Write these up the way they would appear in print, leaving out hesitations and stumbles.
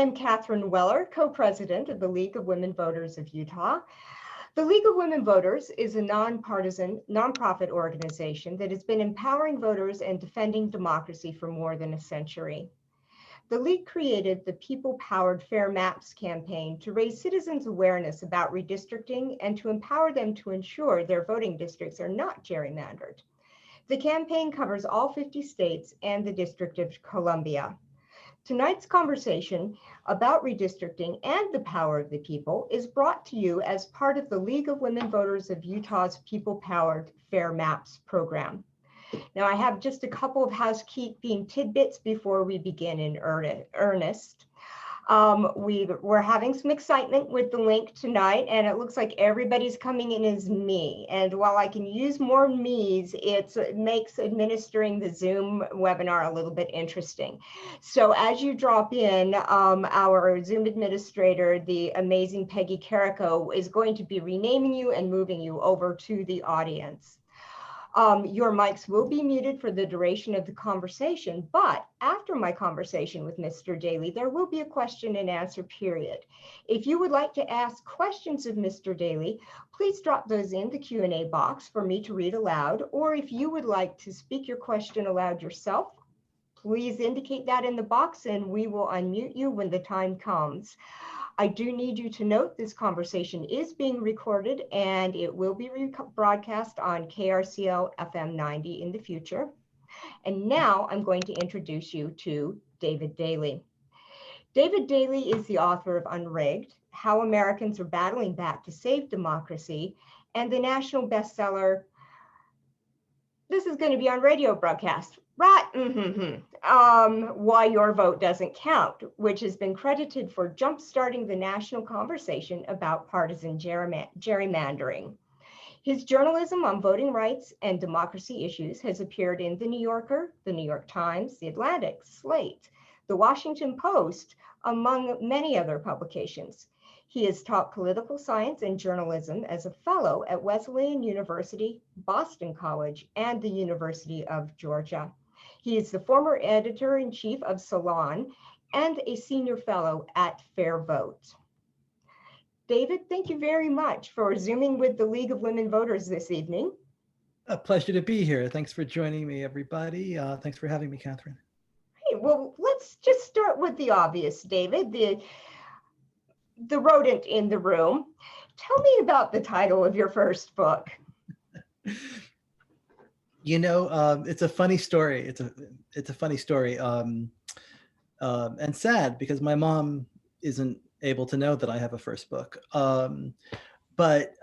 am Catherine Weller, co-president of the League of Women Voters of Utah. The League of Women Voters is a nonpartisan, nonprofit organization that has been empowering voters and defending democracy for more than a century. The League created the People-Powered Fair Maps campaign to raise citizens' awareness about redistricting and to empower them to ensure their voting districts are not gerrymandered. The campaign covers all 50 states and the District of Columbia. Tonight's conversation about redistricting and the power of the people is brought to you as part of the League of Women Voters of Utah's People-Powered Fair Maps program. Now, I have just a couple of housekeeping tidbits before we begin in earnest. We're having some excitement with the link tonight, and it looks like everybody's coming in as me. And while I can use more me's, it makes administering the Zoom webinar a little bit interesting. So as you drop in, our Zoom administrator, the amazing Peggy Carrico, is going to be renaming you and moving you over to the audience. Your mics will be muted for the duration of the conversation, but after my conversation with Mr. Daley, there will be a question and answer period. If you would like to ask questions of Mr. Daley, please drop those in the Q&A box for me to read aloud, or if you would like to speak your question aloud yourself, please indicate that in the box and we will unmute you when the time comes. I do need you to note this conversation is being recorded and it will be broadcast on KRCL FM 90 in the future. And now I'm going to introduce you to David Daley. David Daley is the author of Unrigged, How Americans Are Battling Back to Save Democracy, and the national bestseller, this is going to be on radio broadcast, right? Why Your Vote Doesn't Count, which has been credited for jumpstarting the national conversation about partisan gerrymandering. His journalism on voting rights and democracy issues has appeared in The New Yorker, The New York Times, The Atlantic, Slate, The Washington Post, among many other publications. He has taught political science and journalism as a fellow at Wesleyan University, Boston College, and the University of Georgia. He is the former editor-in-chief of Salon and a senior fellow at Fair Vote. David, thank you very much for Zooming with the League of Women Voters this evening. A pleasure to be here. Thanks for joining me, everybody. Thanks for having me, Catherine. Hey, well, let's just start with the obvious, David, the rodent in the room. Tell me about the title of your first book. You know, it's a funny story. It's a funny story, and sad because my mom isn't able to know that I have a first book. But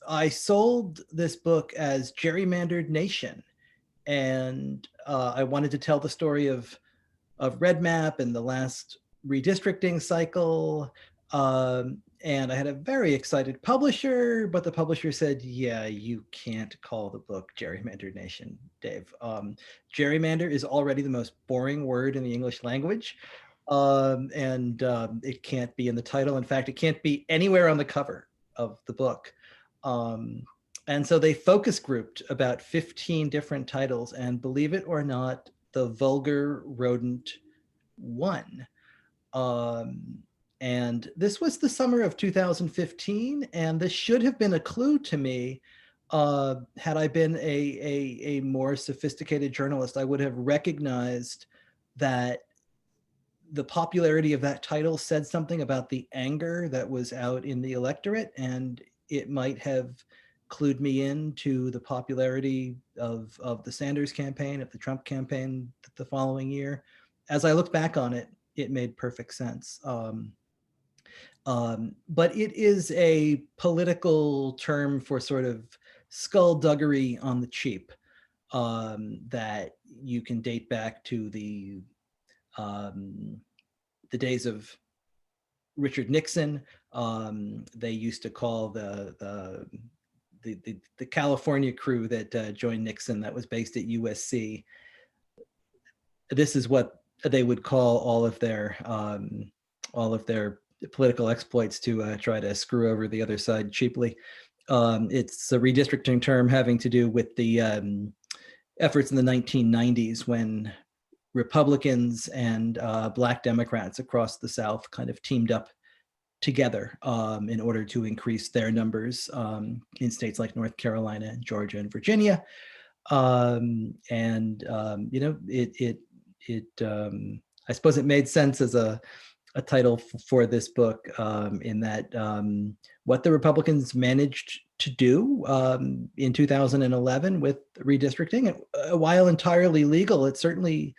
I sold this book as Gerrymandered Nation, and I wanted to tell the story of RedMap and the last redistricting cycle. And I had a very excited publisher, but the publisher said, yeah, you can't call the book Gerrymandered Nation, Dave. Gerrymander is already the most boring word in the English language. It can't be in the title. In fact, it can't be anywhere on the cover of the book. And so they focus grouped about 15 different titles, and believe it or not, the vulgar rodent won. And this was the summer of 2015, and this should have been a clue to me. Had I been a more sophisticated journalist, I would have recognized that the popularity of that title said something about the anger that was out in the electorate, and it might have clued me into the popularity of the Sanders campaign, of the Trump campaign the following year. As I look back on it, it made perfect sense. But it is a political term for sort of skullduggery on the cheap that you can date back to the days of Richard Nixon. They used to call the California crew that joined Nixon, that was based at USC. This is what they would call all of their political exploits to try to screw over the other side cheaply. It's a redistricting term having to do with the efforts in the 1990s when Republicans and Black Democrats across the South kind of teamed up together in order to increase their numbers in states like North Carolina, Georgia, and Virginia. I suppose it made sense as a title for this book in that what the Republicans managed to do in 2011 with redistricting, while entirely legal, it certainly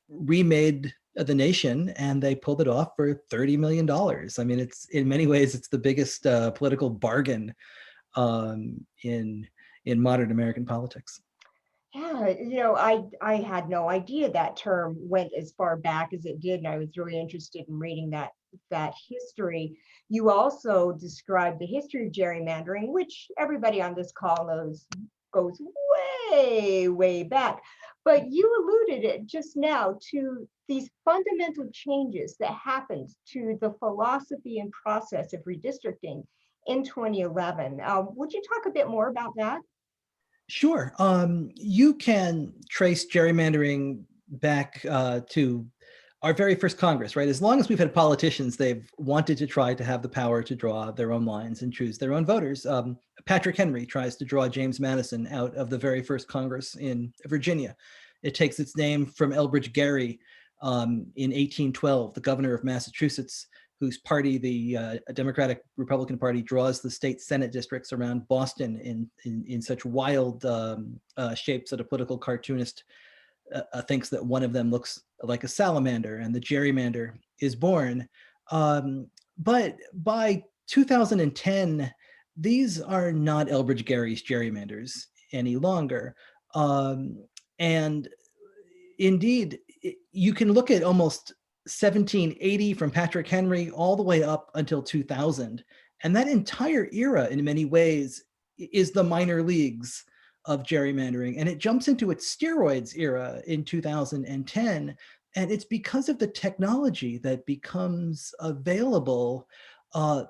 remade the nation, and they pulled it off for $30 million. I mean, it's in many ways, it's the biggest political bargain in modern American politics. Yeah, I had no idea that term went as far back as it did, and I was really interested in reading that history. You also described the history of gerrymandering, which everybody on this call knows goes way, way back. But you alluded it just now to these fundamental changes that happened to the philosophy and process of redistricting in 2011. Would you talk a bit more about that? Sure. You can trace gerrymandering back to our very first Congress, right? As long as we've had politicians, they've wanted to try to have the power to draw their own lines and choose their own voters. Patrick Henry tries to draw James Madison out of the very first Congress in Virginia. It takes its name from Elbridge Gerry in 1812, the governor of Massachusetts, whose party, the Democratic Republican Party, draws the state Senate districts around Boston in such wild shapes that a political cartoonist thinks that one of them looks like a salamander, and the gerrymander is born. But by 2010, these are not Elbridge Gerry's gerrymanders any longer. And indeed, you can look at almost 1780 from Patrick Henry all the way up until 2000. And that entire era, in many ways, is the minor leagues of gerrymandering. And it jumps into its steroids era in 2010. And it's because of the technology that becomes available,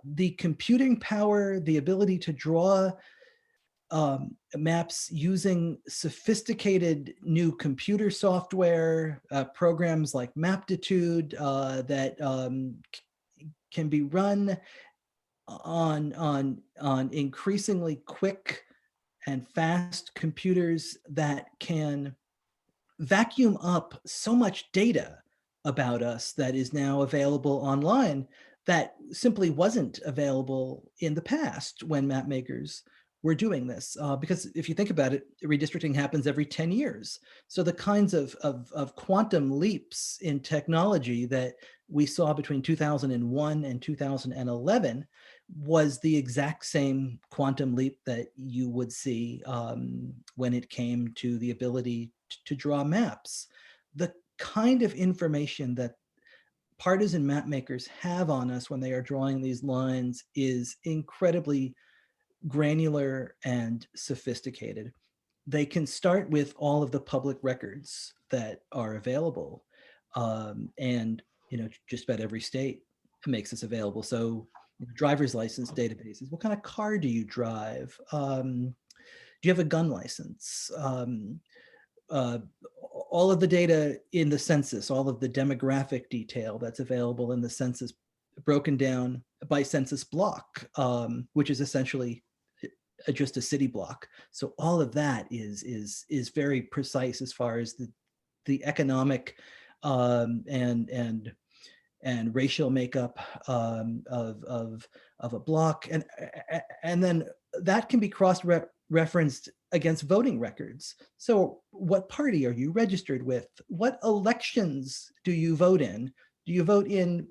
the computing power, the ability to draw maps using sophisticated new computer software, programs like Maptitude that can be run on increasingly quick and fast computers that can vacuum up so much data about us that is now available online that simply wasn't available in the past when map makers were doing this. Because if you think about it, redistricting happens every 10 years. So the kinds of quantum leaps in technology that we saw between 2001 and 2011 was the exact same quantum leap that you would see when it came to the ability to draw maps. The kind of information that partisan map makers have on us when they are drawing these lines is incredibly granular and sophisticated. They can start with all of the public records that are available. And just about every state makes this available. So driver's license databases, what kind of car do you drive? Do you have a gun license? All of the data in the census, all of the demographic detail that's available in the census, broken down by census block, which is essentially just a city block. So all of that is very precise as far as the economic and racial makeup of a block, and then that can be cross-referenced against voting records. So what party are you registered with? What elections do you vote in? Do you vote in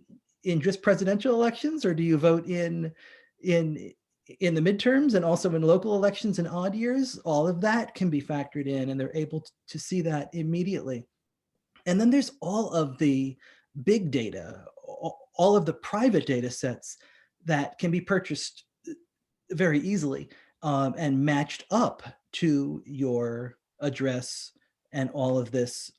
just presidential elections, or do you vote in the midterms and also in local elections in odd years? All of that can be factored in, and they're able to see that immediately. And then there's all of the big data, all of the private data sets that can be purchased very easily and matched up to your address and all of this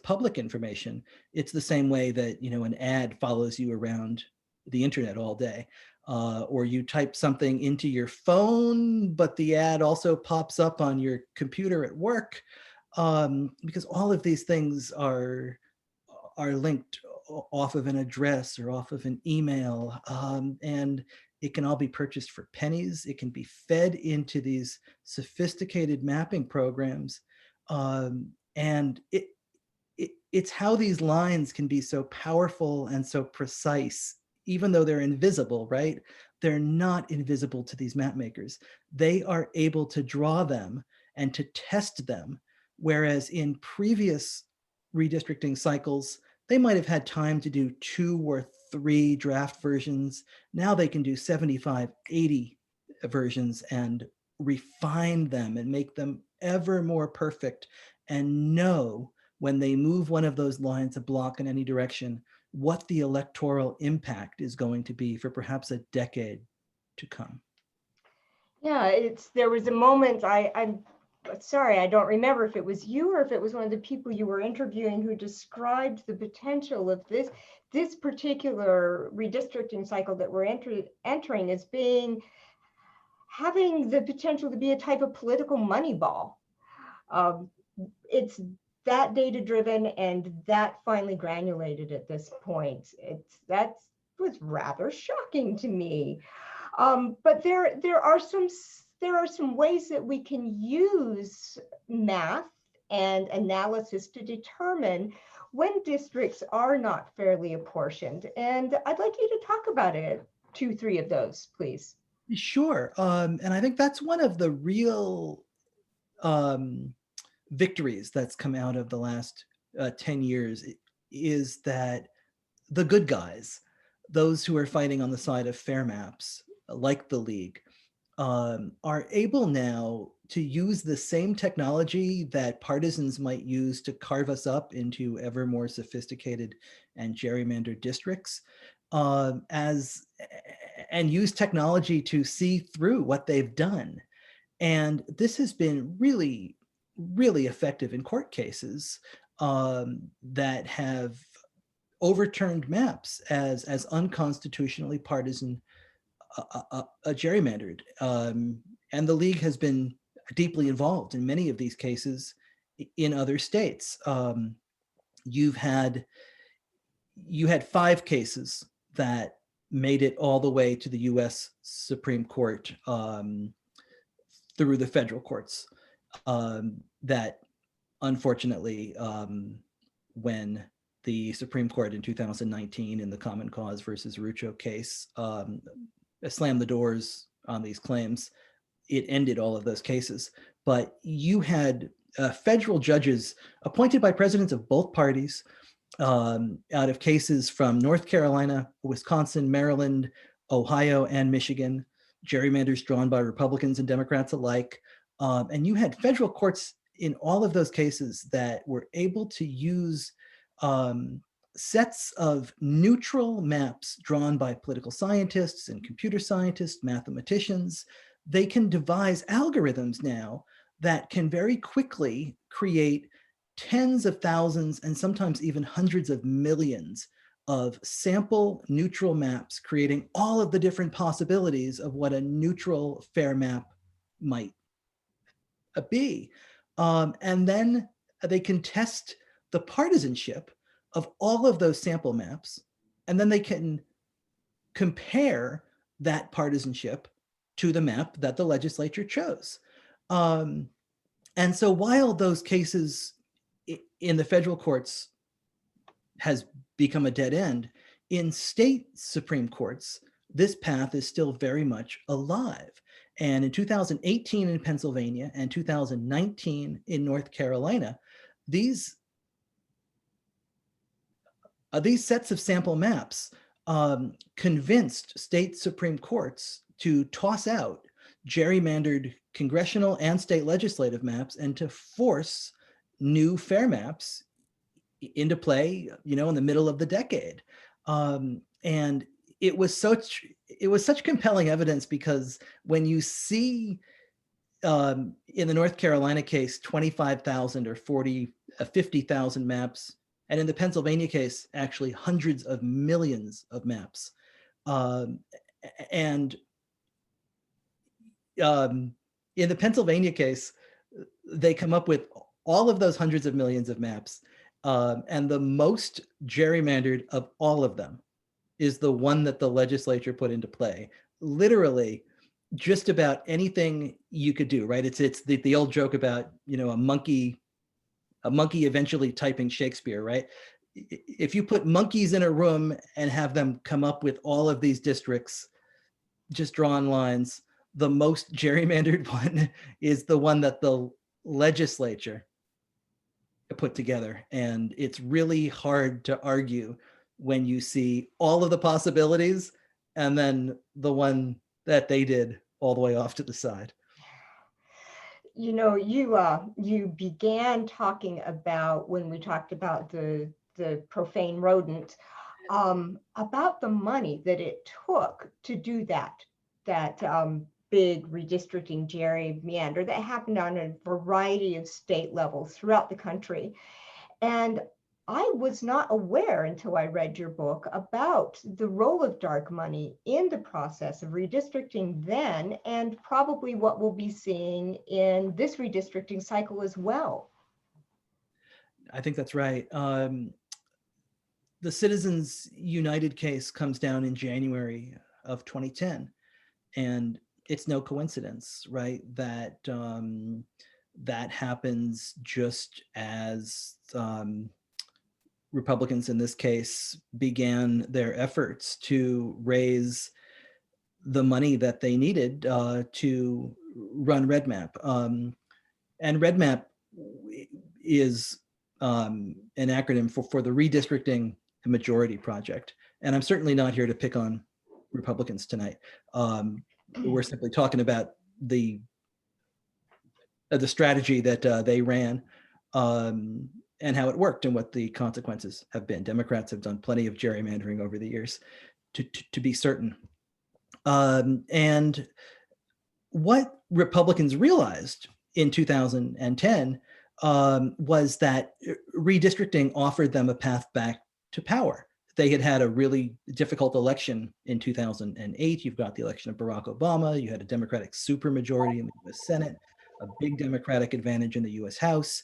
public information. It's the same way that an ad follows you around the internet all day. Or you type something into your phone, but the ad also pops up on your computer at work. because all of these things are linked off of an address or off of an email, and it can all be purchased for pennies. It can be fed into these sophisticated mapping programs, and it's how these lines can be so powerful and so precise, even though they're invisible, right? They're not invisible to these map makers. They are able to draw them and to test them, whereas in previous redistricting cycles, they might have had time to do 2 or 3 draft versions. Now they can do 75, 80 versions and refine them and make them ever more perfect, and know when they move one of those lines, a block in any direction, what the electoral impact is going to be for perhaps a decade to come. Yeah, there was a moment, I'm sorry, I don't remember if it was you or if it was one of the people you were interviewing who described the potential of this particular redistricting cycle that we're entering as having the potential to be a type of political money ball. It's that data driven and that finely granulated at this point. That was rather shocking to me. But there are some ways that we can use math and analysis to determine when districts are not fairly apportioned. And I'd like you to talk about it, 2, 3 of those, please. Sure. And I think that's one of the real victories that's come out of the last 10 years, is that the good guys, those who are fighting on the side of fair maps, like the League, are able now to use the same technology that partisans might use to carve us up into ever more sophisticated and gerrymandered districts, and use technology to see through what they've done. And this has been really, really effective in court cases that have overturned maps as unconstitutionally partisan, gerrymandered. And the League has been deeply involved in many of these cases in other states. You had 5 cases that made it all the way to the US Supreme Court through the federal courts, that unfortunately, when the Supreme Court in 2019 in the Common Cause versus Rucho case slammed the doors on these claims, it ended all of those cases. But you had federal judges appointed by presidents of both parties, out of cases from North Carolina, Wisconsin, Maryland, Ohio, and Michigan, gerrymanders drawn by Republicans and Democrats alike. And you had federal courts in all of those cases that were able to use sets of neutral maps drawn by political scientists and computer scientists, mathematicians. They can devise algorithms now that can very quickly create tens of thousands and sometimes even hundreds of millions of sample neutral maps, creating all of the different possibilities of what a neutral fair map might be. And then they can test the partisanship of all of those sample maps, and then they can compare that partisanship to the map that the legislature chose. And so while those cases in the federal courts has become a dead end, in state Supreme Courts, this path is still very much alive. And in 2018 in Pennsylvania and 2019 in North Carolina, these sets of sample maps convinced state Supreme Courts to toss out gerrymandered congressional and state legislative maps and to force new fair maps into play, in the middle of the decade. And it was such compelling evidence, because when you see in the North Carolina case 25,000 or 50,000 maps, and in the Pennsylvania case actually hundreds of millions of maps, and in the Pennsylvania case, they come up with all of those hundreds of millions of maps, and the most gerrymandered of all of them is the one that the legislature put into play. Literally, just about anything you could do, right? It's the old joke about, you know, a monkey eventually typing Shakespeare, right? If you put monkeys in a room and have them come up with all of these districts, just drawn lines, the most gerrymandered one is the one that the legislature put together. And it's really hard to argue when you see all of the possibilities and then the one that they did all the way off to the side. You know, you began talking about, when we talked about the profane rodent, about the money that it took to do that big redistricting gerrymander that happened on a variety of state levels throughout the country. And I was not aware until I read your book about the role of dark money in the process of redistricting then, and probably what we'll be seeing in this redistricting cycle as well. I think that's right. The Citizens United case comes down in January of 2010, and it's no coincidence, right, that that happens just as Republicans in this case began their efforts to raise the money that they needed to run RedMap. And RedMap is an acronym for the Redistricting Majority Project. And I'm certainly not here to pick on Republicans tonight. We're simply talking about the strategy that they ran, and how it worked and what the consequences have been. Democrats have done plenty of gerrymandering over the years, to be certain. And what Republicans realized in 2010 was that redistricting offered them a path back to power. They had had a really difficult election in 2008. You've got the election of Barack Obama. You had a Democratic supermajority in the US Senate, a big Democratic advantage in the US House.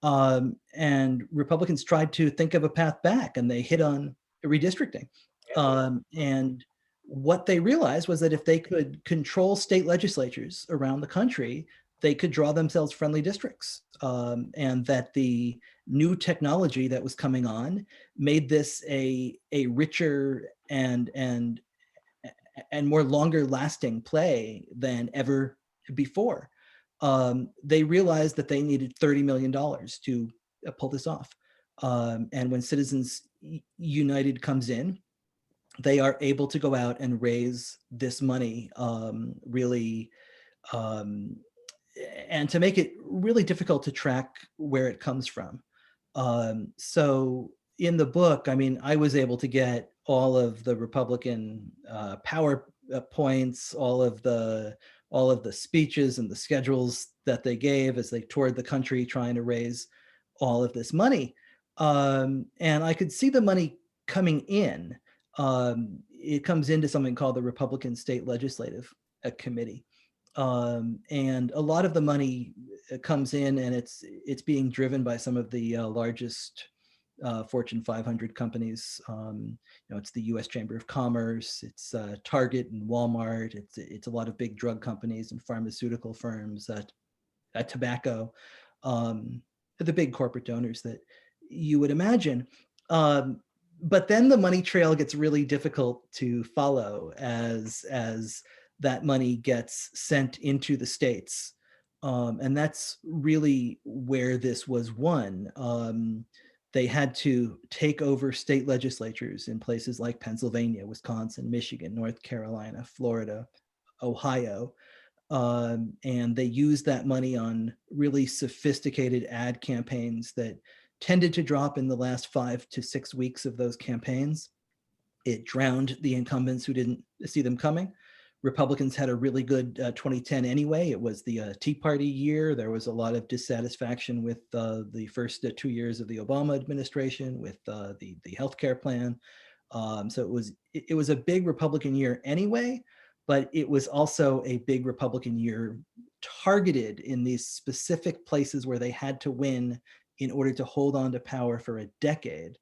And Republicans tried to think of a path back, and they hit on redistricting. And what they realized was that if they could control state legislatures around the country, they could draw themselves friendly districts, and that the new technology that was coming on made this a richer and more longer lasting play than ever before. They realized that they needed $30 million to pull this off. And when Citizens United comes in, they are able to go out and raise this money, really, and to make it really difficult to track where it comes from. So in the book, I mean, I was able to get all of the Republican PowerPoints, all of the speeches and the schedules that they gave as they toured the country trying to raise all of this money. And I could see the money coming in. It comes into something called the Republican State Legislative Committee. And a lot of the money comes in, and it's being driven by some of the largest Fortune 500 companies. It's the U.S. Chamber of Commerce, it's Target and Walmart, it's a lot of big drug companies and pharmaceutical firms, tobacco, the big corporate donors that you would imagine. But then the money trail gets really difficult to follow as that money gets sent into the states. And that's really where this was won. They had to take over state legislatures in places like Pennsylvania, Wisconsin, Michigan, North Carolina, Florida, Ohio. And they used that money on really sophisticated ad campaigns that tended to drop in the last 5 to 6 weeks of those campaigns. It drowned the incumbents who didn't see them coming. Republicans had a really good 2010 anyway. It was the Tea Party year. There was a lot of dissatisfaction with the first 2 years of the Obama administration, with the healthcare plan. So it was a big Republican year anyway, but it was also a big Republican year targeted in these specific places where they had to win in order to hold on to power for a decade.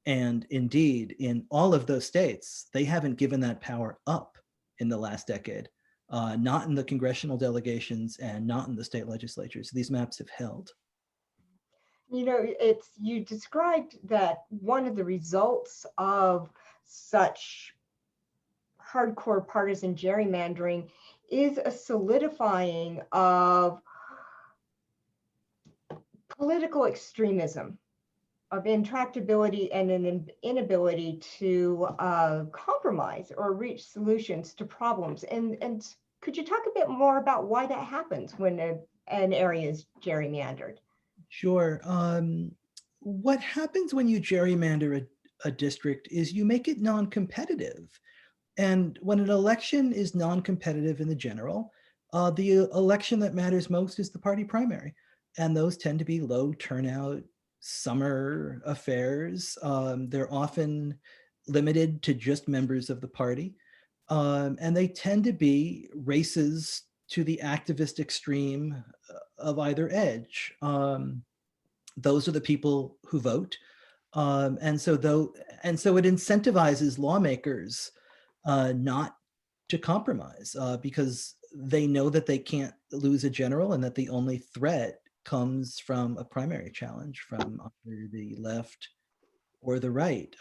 And indeed, in all of those states, they haven't given that power up in the last decade, not in the congressional delegations and not in the state legislatures. These maps have held. You know, you described that one of the results of such hardcore partisan gerrymandering is a solidifying of political extremism, of intractability and an inability to compromise or reach solutions to problems. And could you talk a bit more about why that happens when an area is gerrymandered? Sure. What happens when you gerrymander a district is you make it non-competitive. And when an election is non-competitive in the general, the election that matters most is the party primary. And those tend to be low turnout summer affairs. They're often limited to just members of the party. And they tend to be races to the activist extreme of either edge. Those are the people who vote. And so it incentivizes lawmakers not to compromise because they know that they can't lose a general and that the only threat comes from a primary challenge from either the left or the right.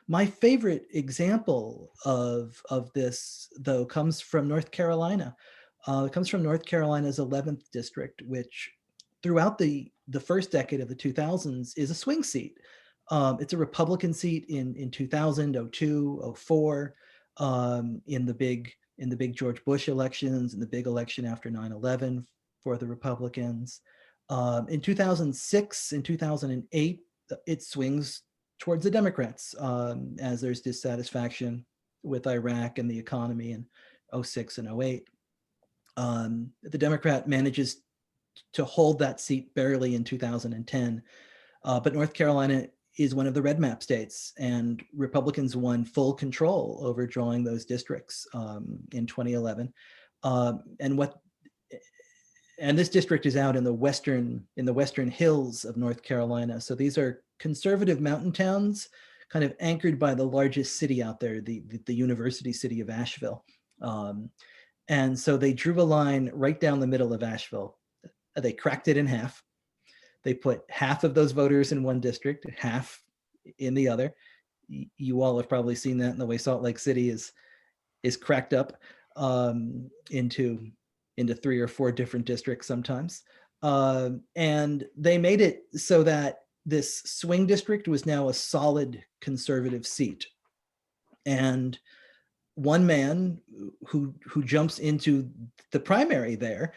My favorite example of this, though, comes from North Carolina. It comes from North Carolina's 11th district, which throughout the first decade of the 2000s is a swing seat. It's a Republican seat in 2000, 02, 04, in the big George Bush elections, and the big election after 9/11 for the Republicans. In 2006 and 2008, it swings towards the Democrats as there's dissatisfaction with Iraq and the economy in 06 and 08. The Democrat manages to hold that seat barely in 2010, but North Carolina is one of the red map states, and Republicans won full control over drawing those districts in 2011. And this district is out in the western hills of North Carolina. So these are conservative mountain towns, kind of anchored by the largest city out there, the university city of Asheville. And so they drew a line right down the middle of Asheville. They cracked it in half. They put half of those voters in one district, half in the other. You all have probably seen that in the way Salt Lake City is cracked up into 3 or 4 different districts sometimes. And they made it so that this swing district was now a solid conservative seat. And one man who jumps into the primary there,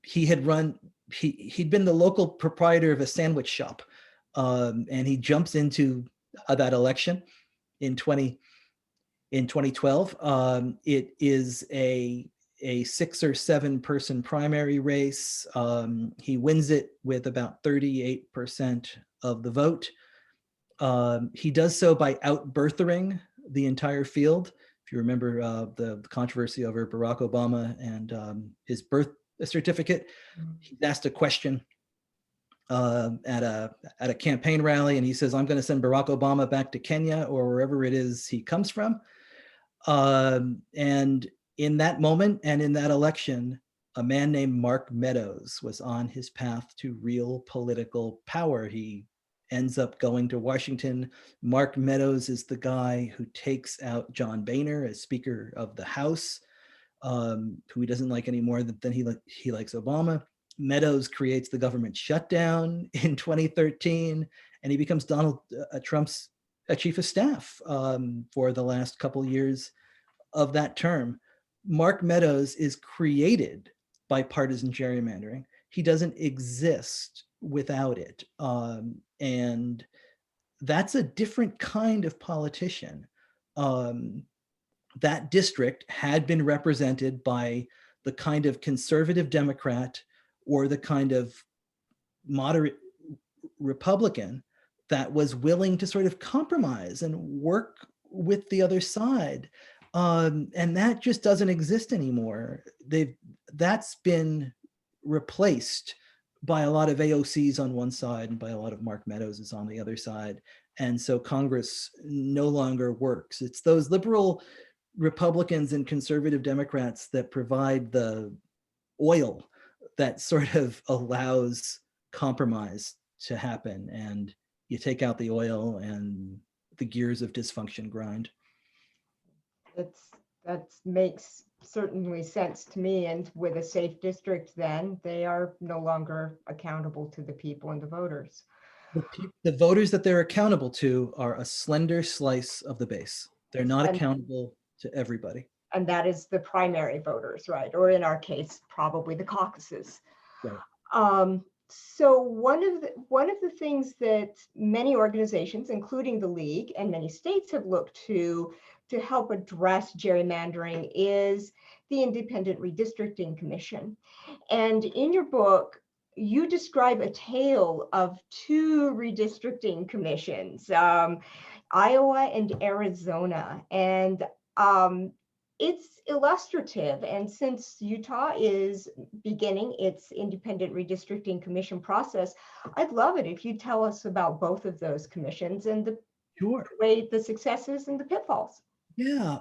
he'd been the local proprietor of a sandwich shop, and he jumps into that election in 2012. It is a 6 or 7 person primary race. He wins it with about 38% of the vote. He does so by out-birthering the entire field. If you remember the controversy over Barack Obama and his birth certificate, he's asked a question at a campaign rally, and he says, "I'm going to send Barack Obama back to Kenya or wherever it is he comes from." And in that moment and in that election, a man named Mark Meadows was on his path to real political power. He ends up going to Washington. Mark Meadows is the guy who takes out John Boehner as Speaker of the House, who he doesn't like any more than he likes Obama. Meadows creates the government shutdown in 2013, and he becomes Donald Trump's chief of staff for the last couple years of that term. Mark Meadows is created by partisan gerrymandering. He doesn't exist without it. And that's a different kind of politician. That district had been represented by the kind of conservative Democrat or the kind of moderate Republican that was willing to sort of compromise and work with the other side. And that just doesn't exist anymore. That's been replaced by a lot of AOCs on one side and by a lot of Mark Meadows on the other side. And so Congress no longer works. It's those liberal Republicans and conservative Democrats that provide the oil that sort of allows compromise to happen. And you take out the oil and the gears of dysfunction grind. That makes certainly sense to me. And with a safe district, then they are no longer accountable to the people and the voters. The voters that they're accountable to are a slender slice of the base. They're not accountable to everybody. And that is the primary voters, right? Or in our case, probably the caucuses. Right. So one of the things that many organizations, including the League and many states, have looked to help address gerrymandering is the Independent Redistricting Commission. And in your book, you describe a tale of two redistricting commissions, Iowa and Arizona. And it's illustrative. And since Utah is beginning its Independent Redistricting Commission process, I'd love it if you tell us about both of those commissions and the way the successes and the pitfalls. Yeah,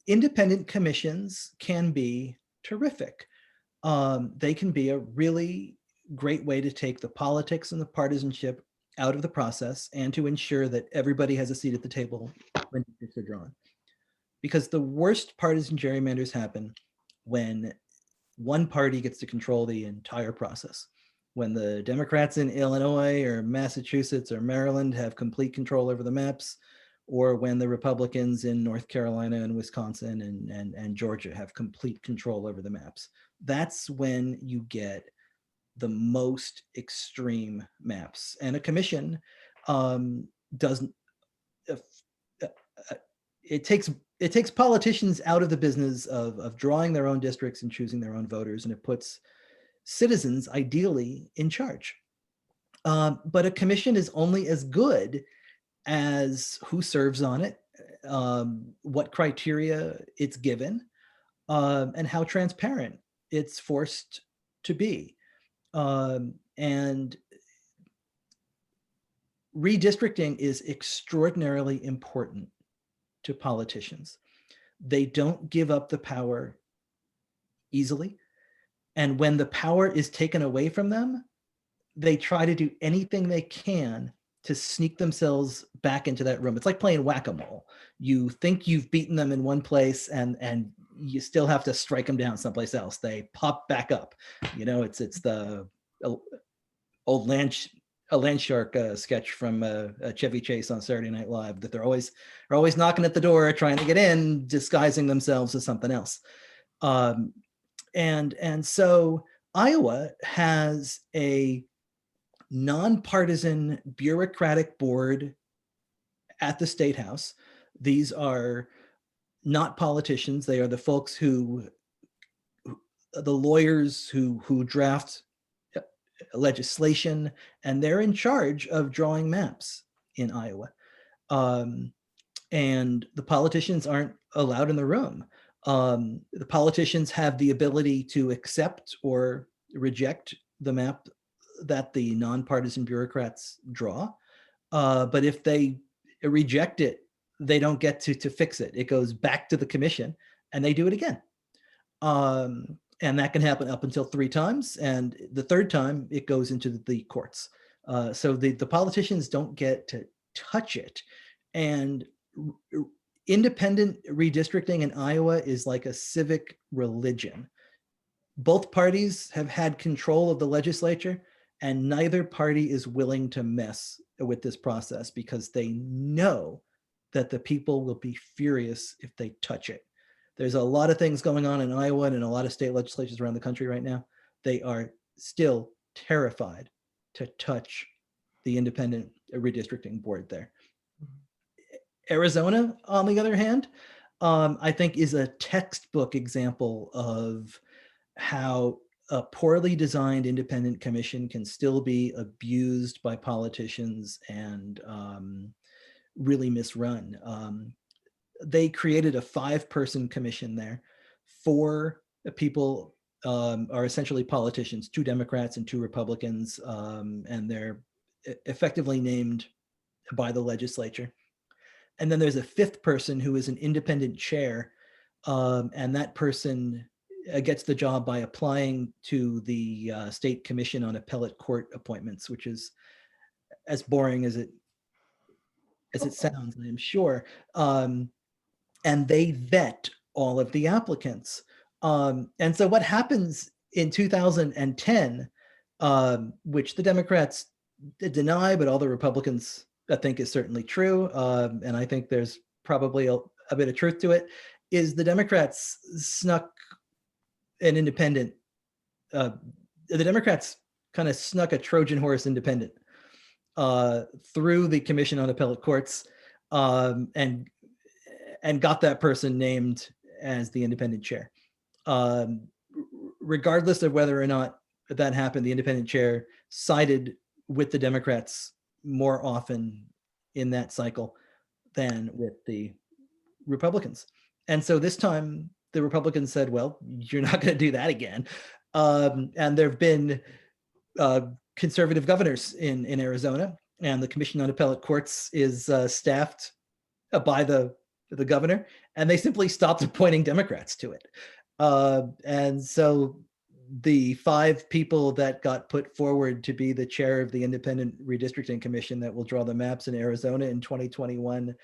independent commissions can be terrific. They can be a really great way to take the politics and the partisanship out of the process and to ensure that everybody has a seat at the table when districts are drawn. Because the worst partisan gerrymanders happen when one party gets to control the entire process. When the Democrats in Illinois or Massachusetts or Maryland have complete control over the maps, or when the Republicans in North Carolina and Wisconsin and Georgia have complete control over the maps. That's when you get the most extreme maps. And a commission doesn't, it takes politicians out of the business of drawing their own districts and choosing their own voters, and it puts citizens ideally in charge. But a commission is only as good as who serves on it, what criteria it's given, and how transparent it's forced to be. And redistricting is extraordinarily important to politicians. They don't give up the power easily. And when the power is taken away from them, they try to do anything they can to sneak themselves back into that room. It's like playing whack-a-mole. You think you've beaten them in one place and you still have to strike them down someplace else. They pop back up. You know, it's the old land shark sketch from Chevy Chase on Saturday Night Live, that they're always knocking at the door, trying to get in, disguising themselves as something else. And so Iowa has a nonpartisan bureaucratic board at the State House. These are not politicians. They are the folks the lawyers who draft legislation, and they're in charge of drawing maps in Iowa. And the politicians aren't allowed in the room. The politicians have the ability to accept or reject the map that the nonpartisan bureaucrats draw. But if they reject it, they don't get to fix it. It goes back to the commission and they do it again. And that can happen up until 3 times. And the 3rd time it goes into the courts. So the politicians don't get to touch it. And independent redistricting in Iowa is like a civic religion. Both parties have had control of the legislature, and neither party is willing to mess with this process because they know that the people will be furious if they touch it. There's a lot of things going on in Iowa and in a lot of state legislatures around the country right now. They are still terrified to touch the independent redistricting board there. Arizona, on the other hand, I think is a textbook example of how a poorly designed independent commission can still be abused by politicians and really misrun. they created a 5-person commission there. 4 people are essentially politicians, 2 Democrats and 2 Republicans, and they're effectively named by the legislature. And then there's a 5th person who is an independent chair, and that person gets the job by applying to the State Commission on Appellate Court Appointments, which is as boring as it sounds, I'm sure. And they vet all of the applicants. And so what happens in 2010, which the Democrats deny, but all the Republicans I think is certainly true, and I think there's probably a bit of truth to it, is the Democrats snuck an independent, the Democrats kind of snuck a Trojan horse independent through the Commission on Appellate Courts, and got that person named as the independent chair. Regardless of whether or not that happened, the independent chair sided with the Democrats more often in that cycle than with the Republicans. And so this time the Republicans said, well, you're not going to do that again. And there have been conservative governors in Arizona, and the Commission on Appellate Courts is staffed by the governor, and they simply stopped appointing Democrats to it. And so the 5 people that got put forward to be the chair of the Independent Redistricting Commission that will draw the maps in Arizona in 2021,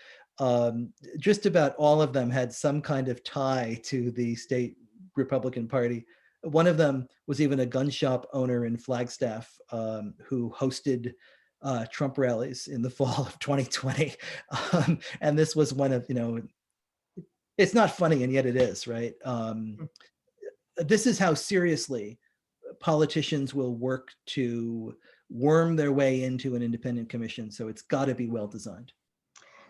just about all of them had some kind of tie to the state Republican Party. One of them was even a gun shop owner in Flagstaff, who hosted Trump rallies in the fall of 2020. And this was one of, it's not funny, and yet it is, right? This is how seriously politicians will work to worm their way into an independent commission. So it's got to be well designed.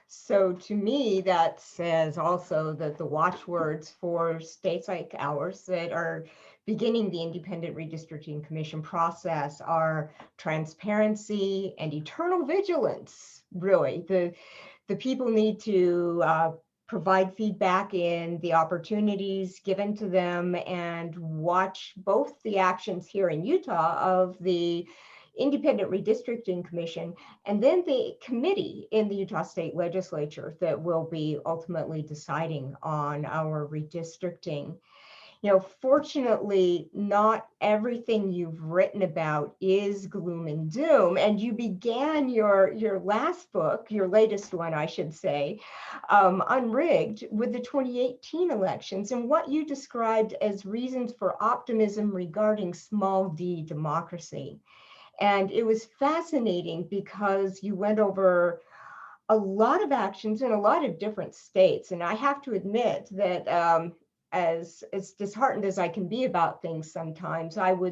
So to me, that says also that the watchwords for states like ours that are beginning the Independent Redistricting Commission process are transparency and eternal vigilance. Really, the people need to provide feedback in the opportunities given to them and watch both the actions here in Utah of the Independent Redistricting Commission and then the committee in the Utah State Legislature that will be ultimately deciding on our redistricting. Fortunately, not everything you've written about is gloom and doom. And you began your last book, your latest one, I should say, Unrigged, with the 2018 elections and what you described as reasons for optimism regarding small d democracy. And it was fascinating because you went over a lot of actions in a lot of different states. And I have to admit that as disheartened as I can be about things sometimes, there were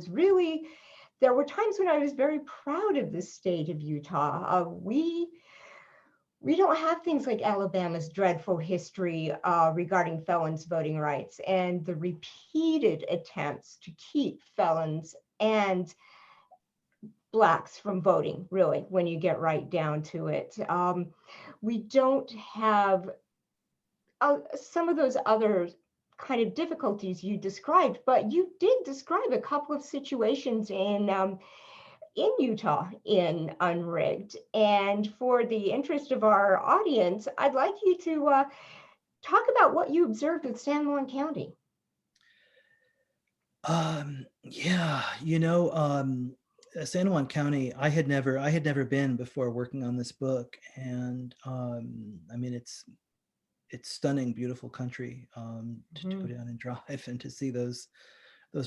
times when I was very proud of the state of Utah. We don't have things like Alabama's dreadful history regarding felons' voting rights and the repeated attempts to keep felons and Blacks from voting, really, when you get right down to it. We don't have some of those other kind of difficulties you described, but you did describe a couple of situations in Utah in Unrigged. And for the interest of our audience, I'd like you to talk about what you observed with San Juan County. San Juan County, I had never been before working on this book, and it's stunning, beautiful country to go down and drive and to see those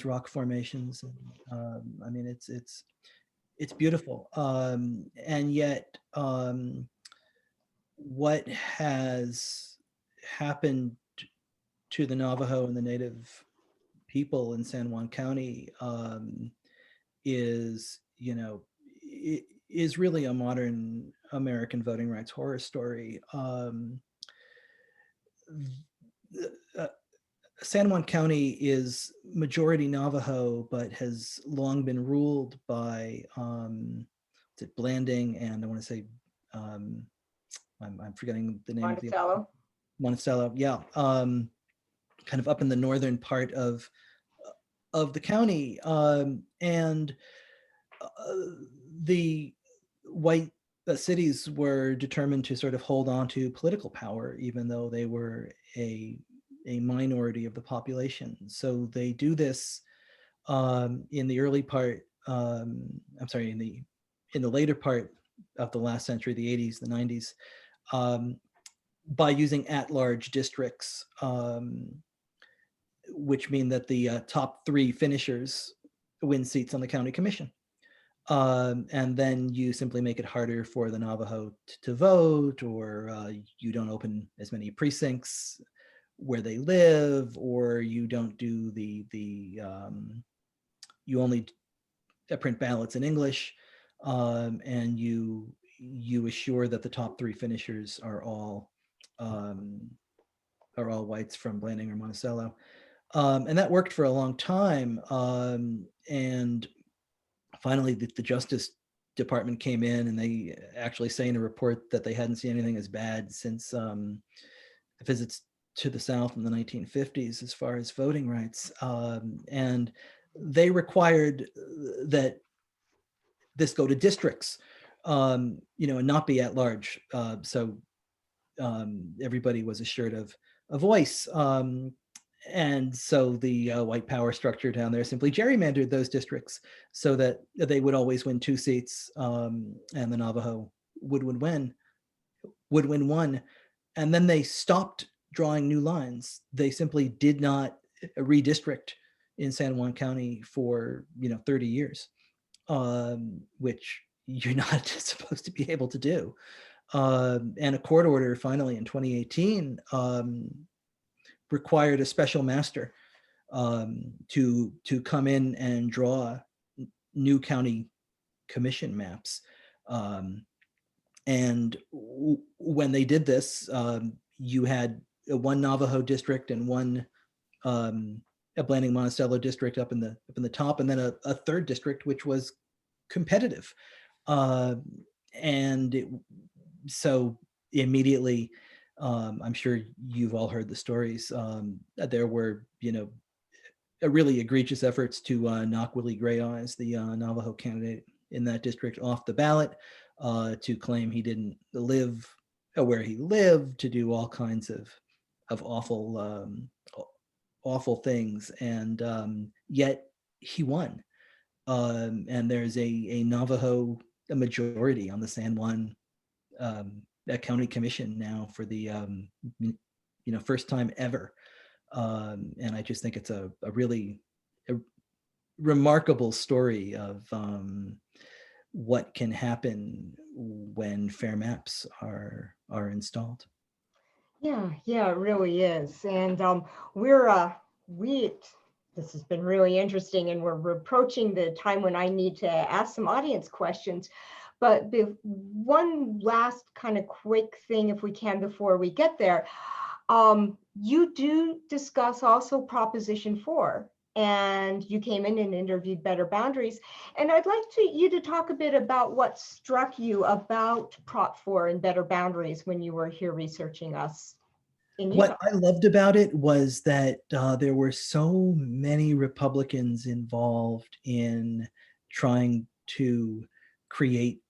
rock formations. And it's beautiful, and yet what has happened to the Navajo and the Native people in San Juan County is really a modern American voting rights horror story. San Juan County is majority Navajo, but has long been ruled by Blanding, and I want to say I'm forgetting the name Monticello. Monticello, yeah, kind of up in the northern part of the county, and the white cities were determined to sort of hold on to political power, even though they were a minority of the population. So they do this in the early part. I'm sorry, in the later part of the last century, the 80s, the 90s, by using at-large districts, which mean that the top 3 finishers win seats on the county commission. And then you simply make it harder for the Navajo to vote, or you don't open as many precincts where they live, or you don't do you only print ballots in English, and you assure that the top 3 finishers are all whites from Blanding or Monticello. And that worked for a long time. And finally, the Justice Department came in, and they actually say in a report that they hadn't seen anything as bad since visits to the South in the 1950s as far as voting rights. And they required that this go to districts, and not be at large. So everybody was assured of a voice. And so the white power structure down there simply gerrymandered those districts so that they would always win 2 seats, and the Navajo would win one. And then they stopped drawing new lines. They simply did not redistrict in San Juan County for 30 years, which you're not supposed to be able to do. And a court order finally in 2018 required a special master to come in and draw new county commission maps. And when they did this, you had one Navajo district and one a Blanding Monticello district up in the top, and then a third district which was competitive. And so immediately, I'm sure you've all heard the stories. There were, really egregious efforts to knock Willie Gray Eyes, the Navajo candidate in that district, off the ballot, to claim he didn't live where he lived, to do all kinds of awful things, and yet he won. And there's a Navajo majority on the San Juan county commission now for the first time ever. And I just think it's a really remarkable story of what can happen when fair maps are installed. Yeah, it really is. And this has been really interesting, and we're approaching the time when I need to ask some audience questions. But one last kind of quick thing, if we can, before we get there, you do discuss also Proposition 4, and you came in and interviewed Better Boundaries. And I'd like you to talk a bit about what struck you about Prop 4 and Better Boundaries when you were here researching us. What I loved about it was that there were so many Republicans involved in trying to create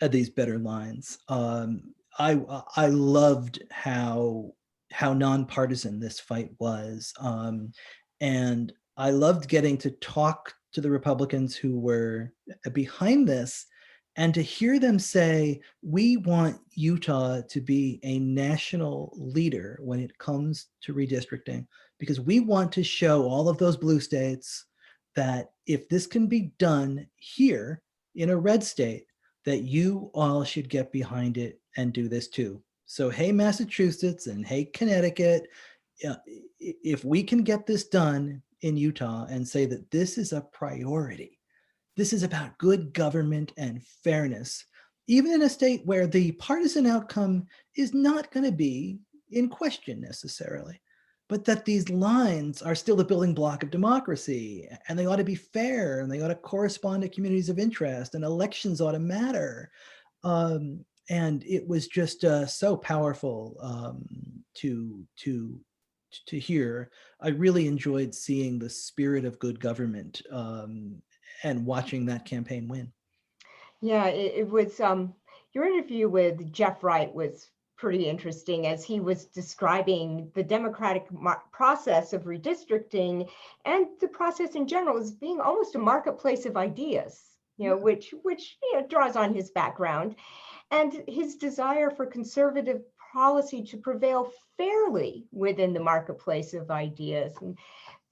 these better lines. I loved how nonpartisan this fight was, and I loved getting to talk to the Republicans who were behind this, and to hear them say, we want Utah to be a national leader when it comes to redistricting, because we want to show all of those blue states that if this can be done here in a red state, that you all should get behind it and do this too. So, hey, Massachusetts, and hey, Connecticut, if we can get this done in Utah and say that this is a priority, this is about good government and fairness, even in a state where the partisan outcome is not going to be in question necessarily, but that these lines are still the building block of democracy, and they ought to be fair, and they ought to correspond to communities of interest, and elections ought to matter. And it was just so powerful to hear. I really enjoyed seeing the spirit of good government and watching that campaign win. Yeah, it was, your interview with Jeff Wright was pretty interesting as he was describing the democratic process of redistricting and the process in general as being almost a marketplace of ideas, which draws on his background and his desire for conservative policy to prevail fairly within the marketplace of ideas. And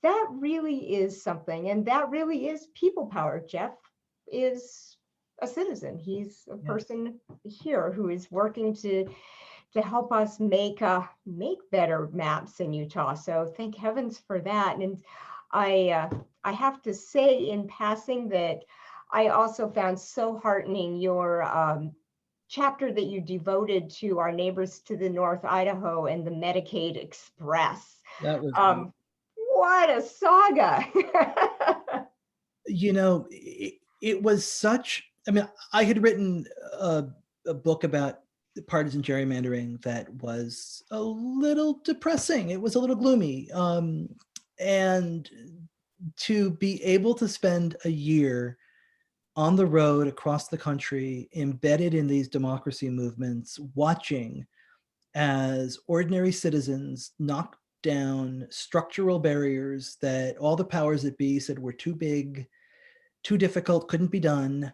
that really is something, and that really is people power. Jeff is a citizen. He's a person here who is working to help us make better maps in Utah. So thank heavens for that. And I have to say in passing that I also found so heartening your chapter that you devoted to our neighbors to the north, Idaho, and the Medicaid Express. That was what a saga. It was such, I mean, I had written a book about partisan gerrymandering that was a little depressing. It was a little gloomy. And to be able to spend a year on the road across the country, embedded in these democracy movements, watching as ordinary citizens knock down structural barriers that all the powers that be said were too big, too difficult, couldn't be done.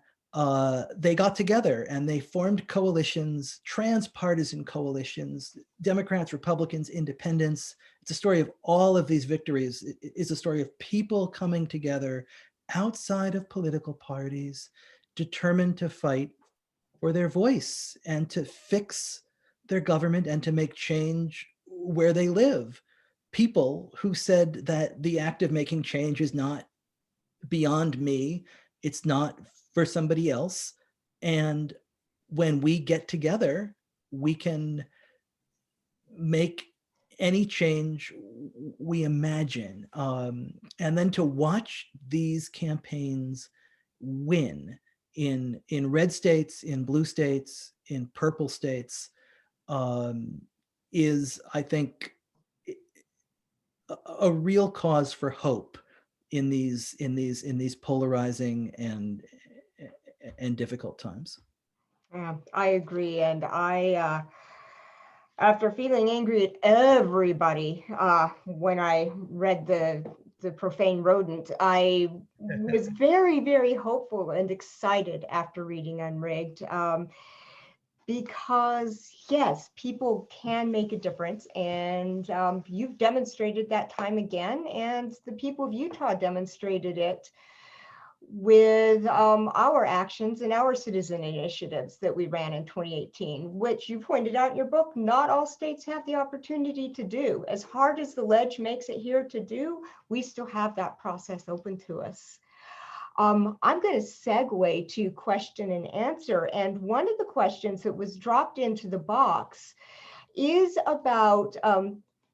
They got together and they formed coalitions, transpartisan coalitions, Democrats, Republicans, independents. It's a story of all of these victories. It is a story of people coming together outside of political parties, determined to fight for their voice and to fix their government and to make change where they live. People who said that the act of making change is not beyond me, it's not for somebody else. And when we get together, we can make any change we imagine. And then to watch these campaigns win in red states, in blue states, in purple states, is, I think, a real cause for hope in these polarizing and difficult times. I agree, and I after feeling angry at everybody when I read the profane rodent, I was very, very hopeful and excited after reading Unrigged, because yes, people can make a difference, and you've demonstrated that time again, and the people of Utah demonstrated it with our actions and our citizen initiatives that we ran in 2018, which you pointed out in your book, not all states have the opportunity to do. As hard as the ledge makes it here to do, we still have that process open to us. I'm going to segue to question and answer. And one of the questions that was dropped into the box is about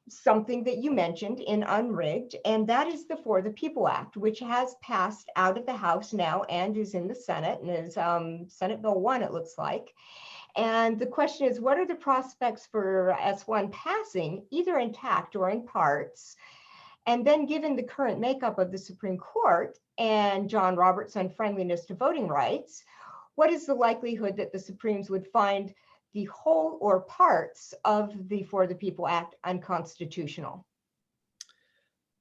something that you mentioned in Unrigged, and that is the For the People Act, which has passed out of the House now and is in the Senate, and is Senate Bill 1, it looks like. And the question is, what are the prospects for S1 passing, either intact or in parts? And then given the current makeup of the Supreme Court and John Roberts' unfriendliness to voting rights, what is the likelihood that the Supremes would find the whole or parts of the For the People Act unconstitutional?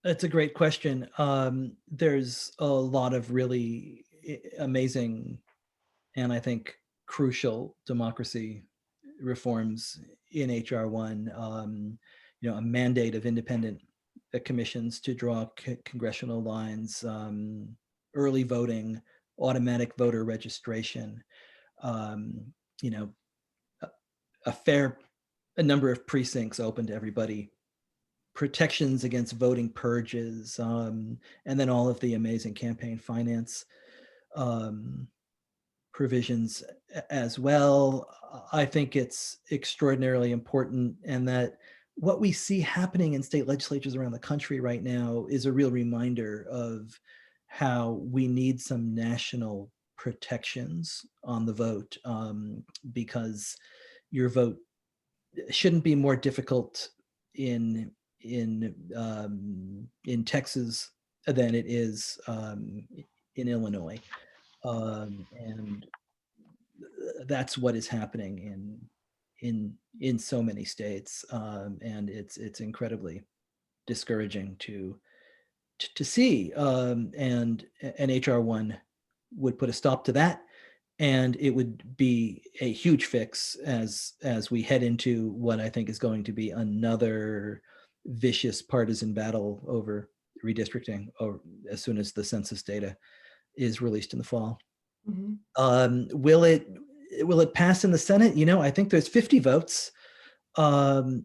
That's a great question. There's a lot of really amazing and I think crucial democracy reforms in HR 1. A mandate of independent commissions to draw congressional lines, early voting, automatic voter registration, a number of precincts open to everybody, protections against voting purges, and then all of the amazing campaign finance provisions as well. I think it's extraordinarily important, and that what we see happening in state legislatures around the country right now is a real reminder of how we need some national protections on the vote, because your vote shouldn't be more difficult in Texas than it is in Illinois, and that's what is happening in so many states, and it's incredibly discouraging to see, and HR1 would put a stop to that, and it would be a huge fix as we head into what I think is going to be another vicious partisan battle over redistricting, or as soon as the census data is released in the fall. Mm-hmm. Will it pass in the Senate? I think there's 50 votes. The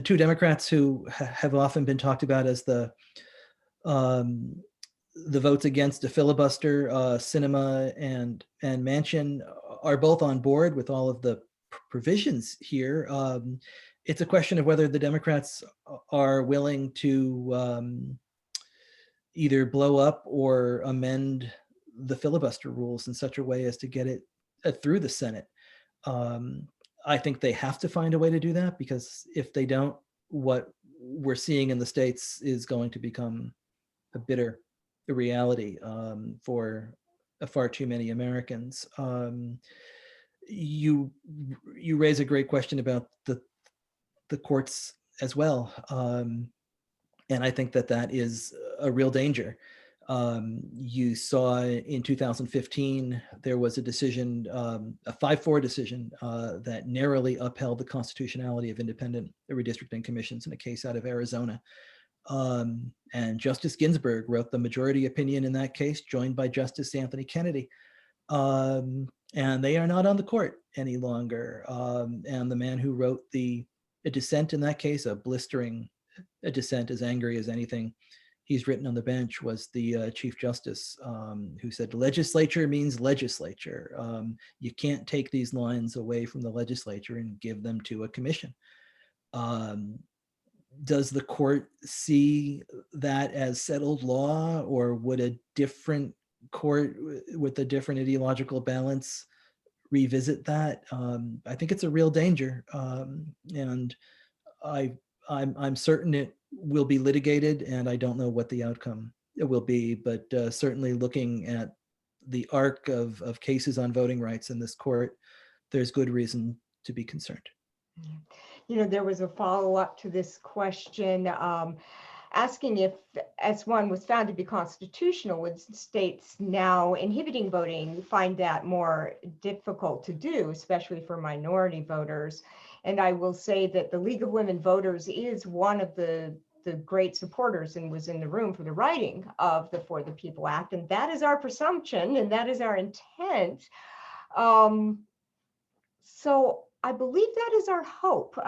two Democrats who have often been talked about as the votes against a filibuster, Sinema and Manchin, are both on board with all of the provisions here. It's a question of whether the Democrats are willing to either blow up or amend the filibuster rules in such a way as to get it through the Senate. I think they have to find a way to do that, because if they don't, what we're seeing in the States is going to become a bitter reality for far too many Americans. You raise a great question about the courts as well. And I think that is a real danger. You saw in 2015, there was a decision, a 5-4 decision that narrowly upheld the constitutionality of independent redistricting commissions in a case out of Arizona. And Justice Ginsburg wrote the majority opinion in that case, joined by Justice Anthony Kennedy. And they are not on the court any longer. And the man who wrote a dissent in that case, a blistering dissent, as angry as anything he's written on the bench, was the Chief Justice, who said legislature means legislature. You can't take these lines away from the legislature and give them to a commission. Does the court see that as settled law, or would a different court with a different ideological balance revisit that? I think it's a real danger, and I'm certain it will be litigated, and I don't know what the outcome it will be, but certainly looking at the arc of cases on voting rights in this court, there's good reason to be concerned. There was a follow-up to this question asking if S1 was found to be constitutional, would states now inhibiting voting find that more difficult to do, especially for minority voters? And I will say that the League of Women Voters is one of the great supporters and was in the room for the writing of the For the People Act. And that is our presumption, and that is our intent. So I believe that is our hope.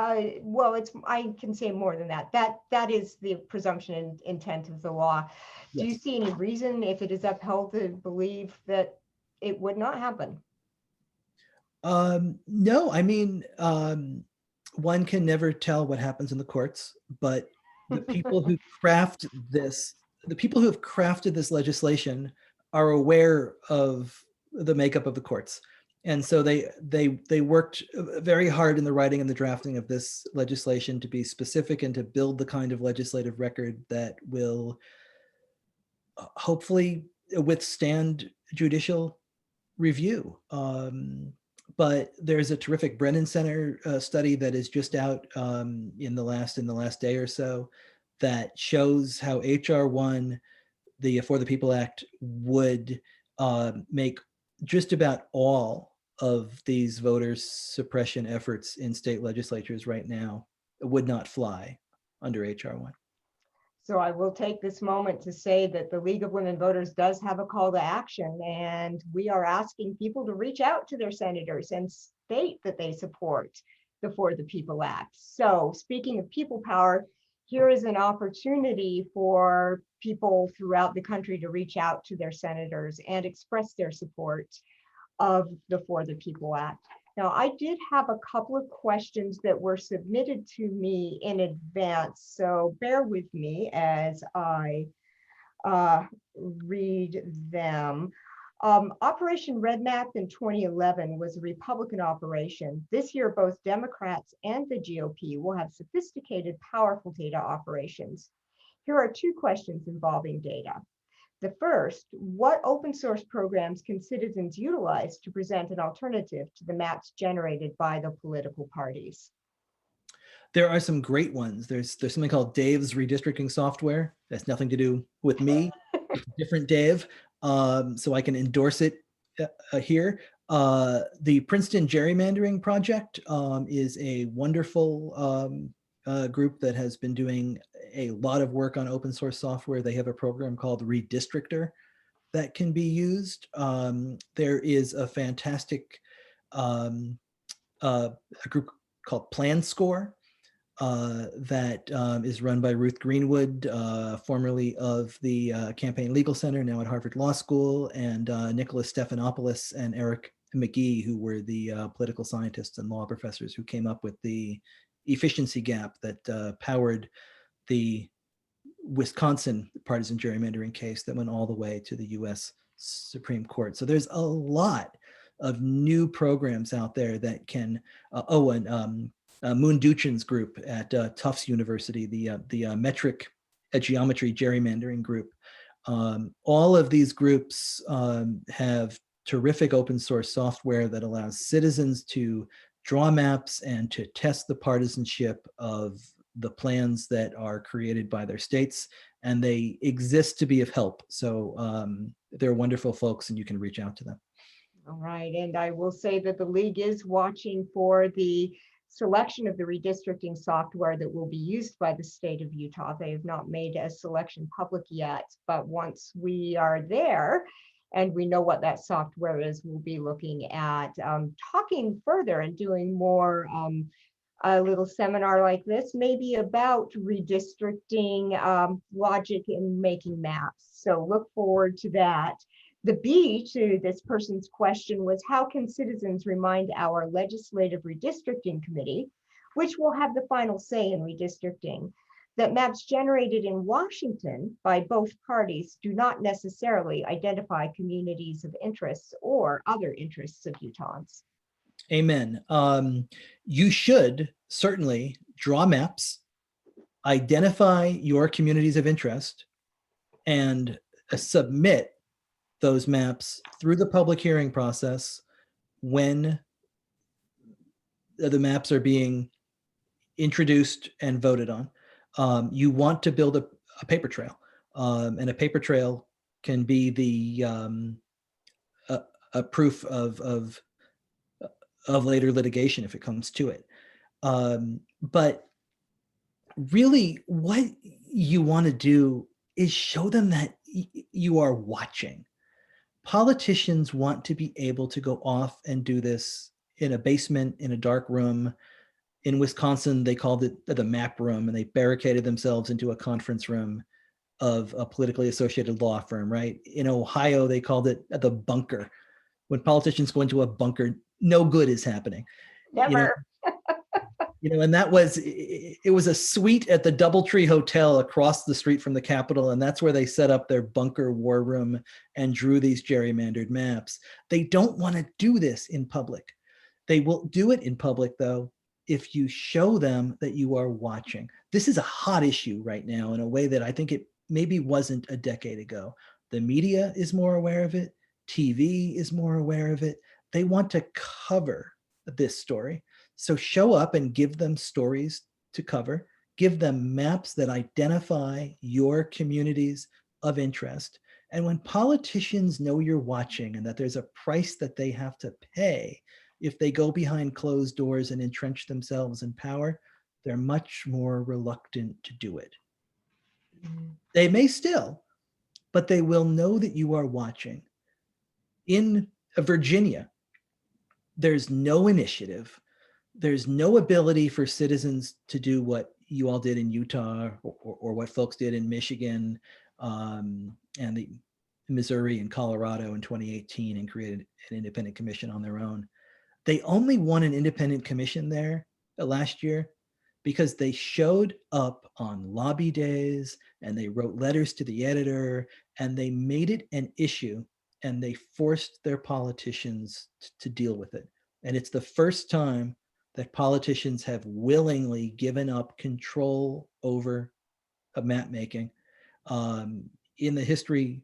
Well, I can say more than that. That is the presumption and intent of the law. Yes. Do you see any reason, if it is upheld, to believe that it would not happen? No, I mean, one can never tell what happens in the courts, but the people who craft this, the people who have crafted this legislation are aware of the makeup of the courts. And so they worked very hard in the writing and the drafting of this legislation to be specific and to build the kind of legislative record that will hopefully withstand judicial review. But there's a terrific Brennan Center study that is just out in the last day or so that shows how HR1, the For the People Act, would make just about all of these voter suppression efforts in state legislatures right now would not fly under HR1. So I will take this moment to say that the League of Women Voters does have a call to action, and we are asking people to reach out to their senators and state that they support the For the People Act. So speaking of people power, here is an opportunity for people throughout the country to reach out to their senators and express their support of the For the People Act. Now, I did have a couple of questions that were submitted to me in advance, so bear with me as I read them. Operation Red Map in 2011 was a Republican operation. This year, both Democrats and the GOP will have sophisticated, powerful data operations. Here are two questions involving data. The first, what open source programs can citizens utilize to present an alternative to the maps generated by the political parties? There are some great ones. There's something called Dave's Redistricting software. That's nothing to do with me. It's a different Dave, so I can endorse it here. The Princeton Gerrymandering Project is a wonderful group that has been doing a lot of work on open source software. They have a program called Redistrictor that can be used. There is a fantastic a group called Plan Score that is run by Ruth Greenwood, formerly of the Campaign Legal Center, now at Harvard Law School, and Nicholas Stephanopoulos and Eric McGee, who were the political scientists and law professors who came up with the efficiency gap that powered the Wisconsin partisan gerrymandering case that went all the way to the US Supreme Court. So there's a lot of new programs out there that can, Moon Duchin's group at Tufts University, the metric geometry gerrymandering group. All of these groups have terrific open source software that allows citizens to draw maps and to test the partisanship of the plans that are created by their states, and they exist to be of help. So they're wonderful folks, and you can reach out to them. All right, and I will say that the League is watching for the selection of the redistricting software that will be used by the state of Utah. They have not made a selection public yet, but once we are there and we know what that software is, we'll be looking at talking further and doing more a little seminar like this, maybe about redistricting logic and making maps. So look forward to that. The B to this person's question was, how can citizens remind our legislative redistricting committee, which will have the final say in redistricting, that maps generated in Washington by both parties do not necessarily identify communities of interest or other interests of Utahns? Amen. You should certainly draw maps, identify your communities of interest, and submit those maps through the public hearing process when the maps are being introduced and voted on. You want to build a paper trail, and a paper trail can be the a proof of later litigation if it comes to it. But really what you want to do is show them that you are watching. Politicians want to be able to go off and do this in a basement, in a dark room. In Wisconsin, they called it the map room, and they barricaded themselves into a conference room of a politically associated law firm, right? In Ohio, they called it the bunker. When politicians go into a bunker, no good is happening. Never. And that was, it was a suite at the Doubletree Hotel across the street from the Capitol, and that's where they set up their bunker war room and drew these gerrymandered maps. They don't want to do this in public. They will do it in public, though, if you show them that you are watching. This is a hot issue right now in a way that I think it maybe wasn't a decade ago. The media is more aware of it. TV is more aware of it. They want to cover this story. So show up and give them stories to cover, give them maps that identify your communities of interest. And when politicians know you're watching and that there's a price that they have to pay if they go behind closed doors and entrench themselves in power, they're much more reluctant to do it. They may still, but they will know that you are watching. In Virginia, there's no initiative. There's no ability for citizens to do what you all did in Utah or what folks did in Michigan and the Missouri and Colorado in 2018 and created an independent commission on their own. They only won an independent commission there last year because they showed up on lobby days and they wrote letters to the editor and they made it an issue and they forced their politicians to deal with it. And it's the first time that politicians have willingly given up control over map making in the history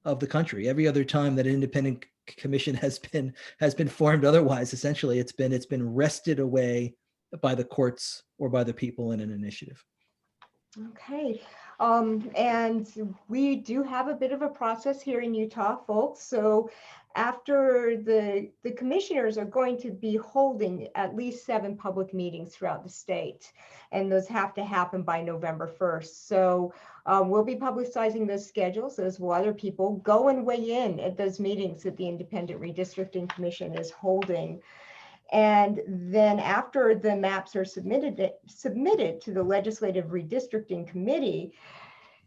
of the country. Every other time that an independent commission has been formed, otherwise, essentially, it's been wrested away by the courts or by the people in an initiative. Okay, and we do have a bit of a process here in Utah, folks. So after the commissioners are going to be holding at least 7 public meetings throughout the state, and those have to happen by November 1st. So we'll be publicizing those schedules, as will other people. Go and weigh in at those meetings that the Independent Redistricting Commission is holding. And then after the maps are submitted to the Legislative Redistricting Committee,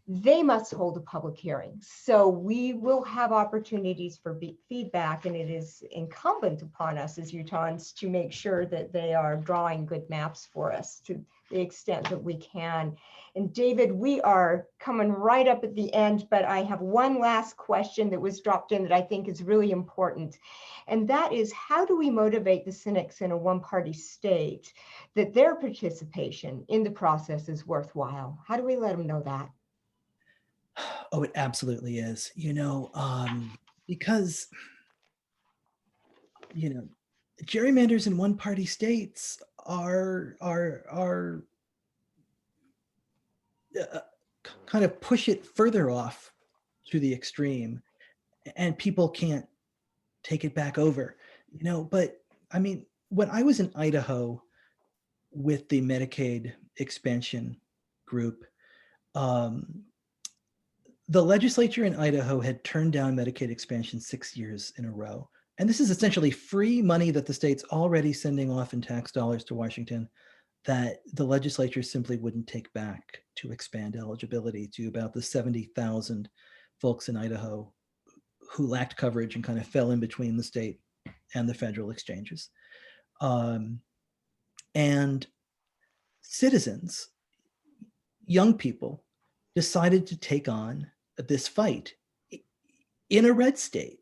they must hold a public hearing. So we will have opportunities for feedback, and it is incumbent upon us as Utahns to make sure that they are drawing good maps for us to the extent that we can. And David, we are coming right up at the end, but I have one last question that was dropped in that I think is really important. And that is, how do we motivate the cynics in a one-party state that their participation in the process is worthwhile? How do we let them know that? Oh, it absolutely is. Because gerrymanders in one-party states are kind of push it further off to the extreme, and people can't take it back over. But I mean, when I was in Idaho with the Medicaid expansion group, the legislature in Idaho had turned down Medicaid expansion 6 years in a row. And this is essentially free money that the state's already sending off in tax dollars to Washington that the legislature simply wouldn't take back to expand eligibility to about the 70,000 folks in Idaho who lacked coverage and kind of fell in between the state and the federal exchanges. And citizens, young people, decided to take on this fight in a red state.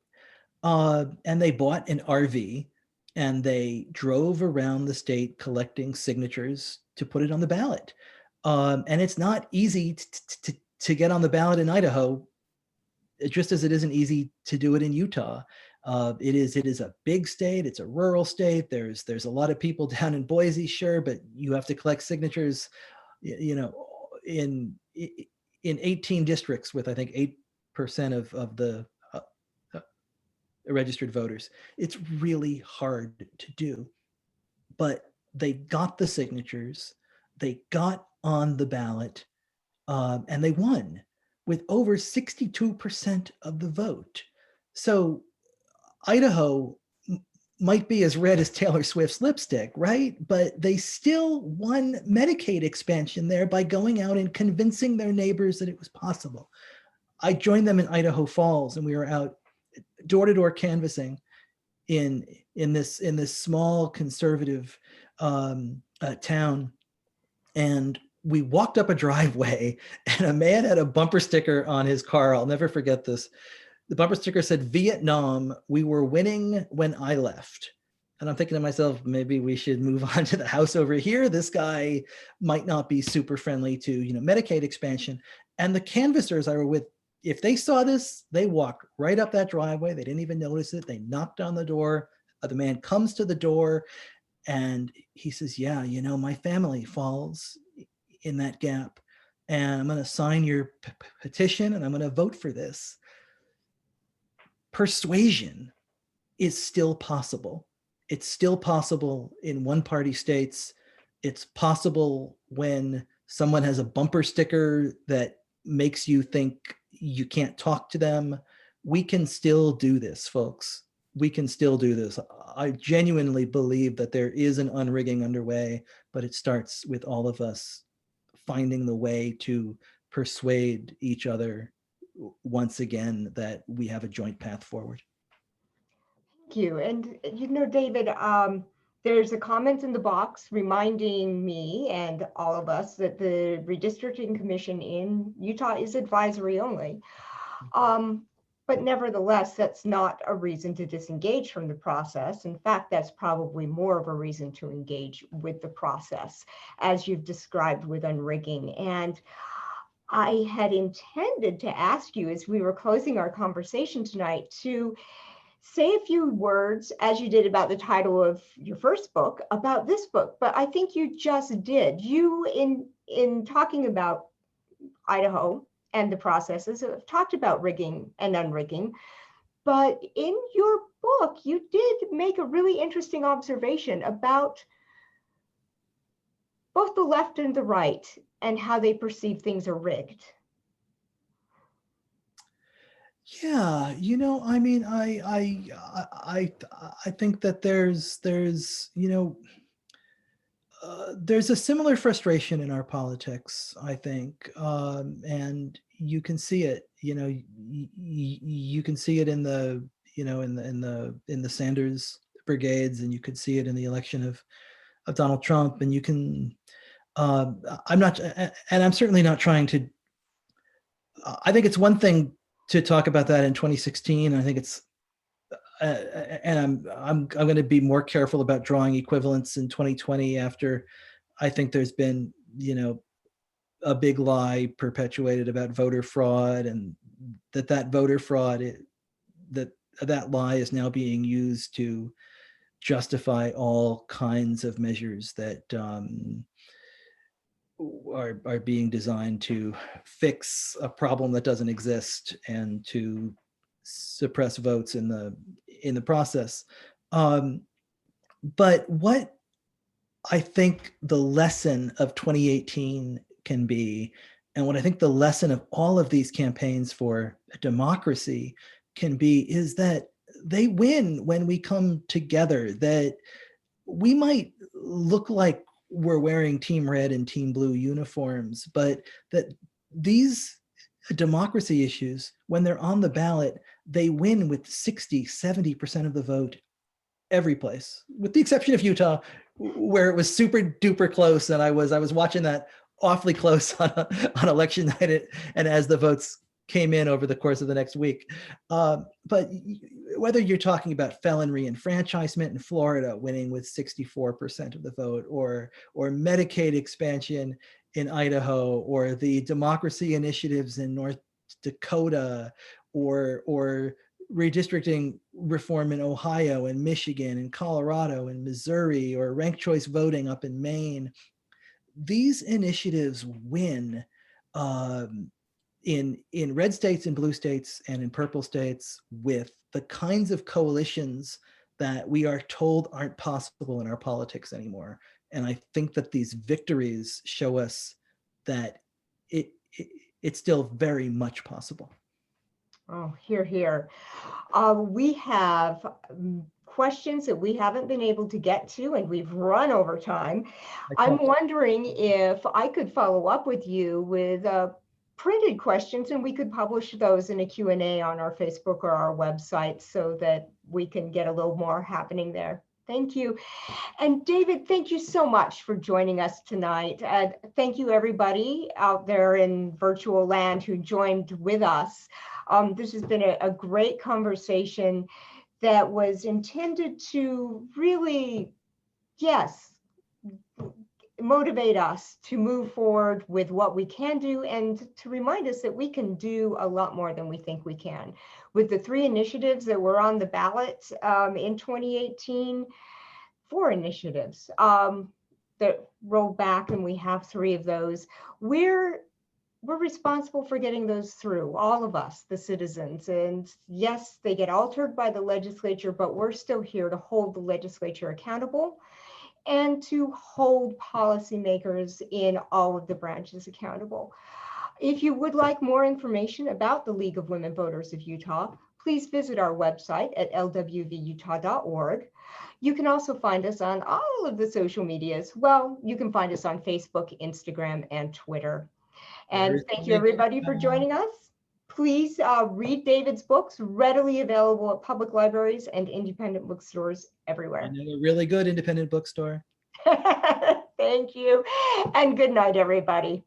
And they bought an RV and they drove around the state collecting signatures to put it on the ballot. And it's not easy to get on the ballot in Idaho, just as it isn't easy to do it in Utah. It is a big state. It's a rural state. There's a lot of people down in Boise, sure, but you have to collect signatures, in 18 districts with, I think, 8% of the registered voters. It's really hard to do, but they got the signatures, they got on the ballot, and they won with over 62% of the vote. So Idaho might be as red as Taylor Swift's lipstick, right? But they still won Medicaid expansion there by going out and convincing their neighbors that it was possible. I joined them in Idaho Falls, and we were out door-to-door canvassing in this small conservative town, and we walked up a driveway, and a man had a bumper sticker on his car. I'll never forget this. The bumper sticker said, "Vietnam, we were winning when I left." And I'm thinking to myself, maybe we should move on to the house over here. This guy might not be super friendly to, Medicaid expansion. And the canvassers I were with, if they saw this, they walked right up that driveway. They didn't even notice it. They knocked on the door. The man comes to the door and he says, "Yeah, my family falls in that gap, and I'm going to sign your petition and I'm going to vote for this." Persuasion is still possible. It's still possible in one-party states. It's possible when someone has a bumper sticker that makes you think you can't talk to them. We can still do this, folks. We can still do this. I genuinely believe that there is an unrigging underway, but it starts with all of us finding the way to persuade each other once again that we have a joint path forward. Thank you. And David, there's a comment in the box reminding me and all of us that the Redistricting Commission in Utah is advisory only. But nevertheless, that's not a reason to disengage from the process. In fact, that's probably more of a reason to engage with the process, as you've described with unrigging. And I had intended to ask you, as we were closing our conversation tonight, to say a few words, as you did about the title of your first book, about this book, but I think you just did. You, in talking about Idaho and the processes, have talked about rigging and unrigging, but in your book, you did make a really interesting observation about both the left and the right and how they perceive things are rigged. Yeah, you know, I mean, I think that there's you know, there's a similar frustration in our politics, I think, and you can see it. You know, you can see it in the in the Sanders brigades, and you could see it in the election of Donald Trump, and you can. I'm not, and I'm certainly not trying to. I think it's one thing to talk about that in 2016. I think it's, and I'm going to be more careful about drawing equivalents in 2020 after I think there's been, you know, a big lie perpetuated about voter fraud, and that voter fraud, that lie is now being used to justify all kinds of measures that are being designed to fix a problem that doesn't exist and to suppress votes in the process. But what I think the lesson of 2018 can be, and what I think the lesson of all of these campaigns for democracy can be, is that they win when we come together. That we might look like we're wearing team red and team blue uniforms, but that these democracy issues, when they're on the ballot, they win with 60, 70% of the vote every place, with the exception of Utah, where it was super duper close. And I was watching that awfully close on election night, and as the votes came in over the course of the next week. But whether you're talking about felon reenfranchisement in Florida winning with 64% of the vote, or Medicaid expansion in Idaho, or the democracy initiatives in North Dakota, or redistricting reform in Ohio and Michigan and Colorado and Missouri, or ranked choice voting up in Maine, these initiatives win in red states and blue states and in purple states with the kinds of coalitions that we are told aren't possible in our politics anymore. And I think that these victories show us that it's still very much possible. Oh, hear, hear. We have questions that we haven't been able to get to, and we've run over time. I'm wondering if I could follow up with you with printed questions, and we could publish those in a Q&A on our Facebook or our website so that we can get a little more happening there. Thank you. And David, thank you so much for joining us tonight. And thank you everybody out there in virtual land who joined with us. This has been a great conversation that was intended to really, yes, motivate us to move forward with what we can do, and to remind us that we can do a lot more than we think we can. With the 3 initiatives that were on the ballot in 2018, 4 initiatives that roll back, and we have 3 of those. We're responsible for getting those through, all of us, the citizens. And yes, they get altered by the legislature, but we're still here to hold the legislature accountable and to hold policymakers in all of the branches accountable. If you would like more information about the League of Women Voters of Utah, please visit our website at lwvutah.org. You can also find us on all of the social medias. Well, you can find us on Facebook, Instagram, and Twitter. And thank you everybody for joining us. Please read David's books, readily available at public libraries and independent bookstores everywhere. I know a really good independent bookstore. Thank you, and good night, everybody.